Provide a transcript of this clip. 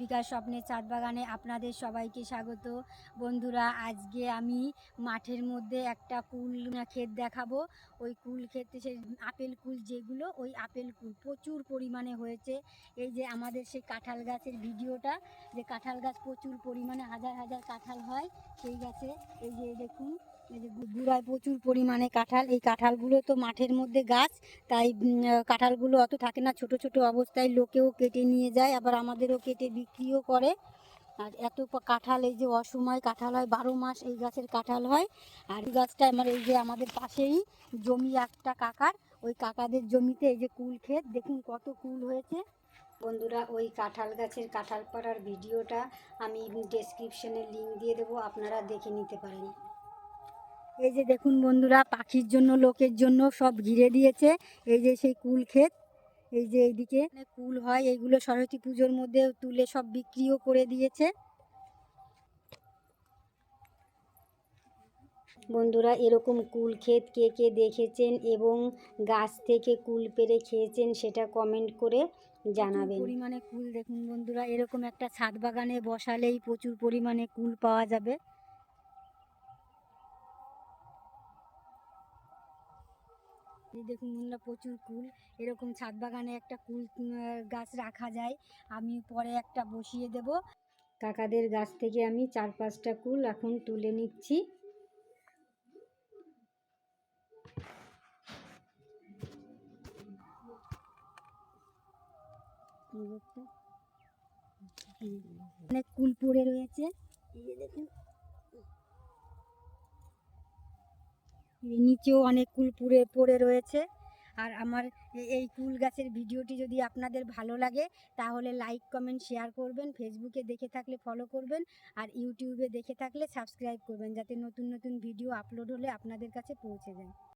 দীপিকার স্বপ্নের ছাদ বাগানে আপনাদের সবাইকে স্বাগত। বন্ধুরা, আজকে আমি মাঠের মধ্যে একটা কুল ক্ষেত দেখাবো। ওই কুল ক্ষেতে সেই আপেল কুল যেগুলো, ওই আপেল কুল প্রচুর পরিমাণে হয়েছে। এই যে আমাদের সেই কাঁঠাল গাছের ভিডিওটা, যে কাঁঠাল গাছ প্রচুর পরিমাণে হাজার হাজার কাঁঠাল হয় সেই গাছে। এই যে দেখুন, এই যে গুড়ায় প্রচুর পরিমাণে কাঁঠাল। এই কাঁঠালগুলো তো মাঠের মধ্যে গাছ, তাই কাঁঠালগুলো অত থাকে না, ছোট ছোট অবস্থায় লোকেও কেটে নিয়ে যায়, আবার আমাদেরও কেটে বিক্রিও করে। আর এত কাঁঠাল, এই যে অসময় কাঁঠাল হয়, 12 মাস এই গাছের কাঁঠাল হয়। আর এই গাছটা আমার, এই যে আমাদের পাশেই জমি একটা কাকার, ওই কাকাদের জমিতে এই যে কুল ক্ষেত, দেখুন কত কুল হয়েছে। বন্ধুরা, ওই কাঁঠাল গাছের কাঁঠাল পাড়ার ভিডিওটা আমি ডেসক্রিপশনে লিঙ্ক দিয়ে দেবো, আপনারা দেখে নিতে পারেন। এই যে দেখুন বন্ধুরা, পাখির জন্য লোকের জন্য সব ঘিরে দিয়েছে। এই যে সেই কুল ক্ষেত, এই যে এইদিকে কুল হয়, এইগুলো সরস্বতী পুজোর মধ্যে তুলে সব বিক্রিও করে দিয়েছে। বন্ধুরা, এরকম কুল ক্ষেত কে কে দেখেছেন এবং গাছ থেকে কুল পেড়ে খেয়েছেন সেটা কমেন্ট করে জানাবেন। পরিমাণে কুল দেখুন বন্ধুরা, এরকম একটা ছাদ বাগানে বসালেই প্রচুর পরিমাণে কুল পাওয়া যাবে। দেখুন বন্ধুরা, প্রচুর কুল। এরকম ছাদ বাগানে একটা কুল গাছ রাখা যায়। আমি পরে একটা বসিয়ে দেব। কাকাদের গাছ থেকে আমি 4-5টা কুল এখন তুলে নিচ্ছি। অনেক কুল পড়ে রয়েছে, এই যে দেখুন, নিচেও অনেক কুল পড়ে রয়েছে। আর আমার এই কুল গাছের ভিডিওটি যদি আপনাদের ভালো লাগে তাহলে লাইক কমেন্ট শেয়ার করবেন, ফেসবুকে দেখে থাকলে ফলো করবেন, আর ইউটিউবে দেখে থাকলে সাবস্ক্রাইব করবেন, যাতে নতুন নতুন ভিডিও আপলোড হলে আপনাদের কাছে পৌঁছে যায়।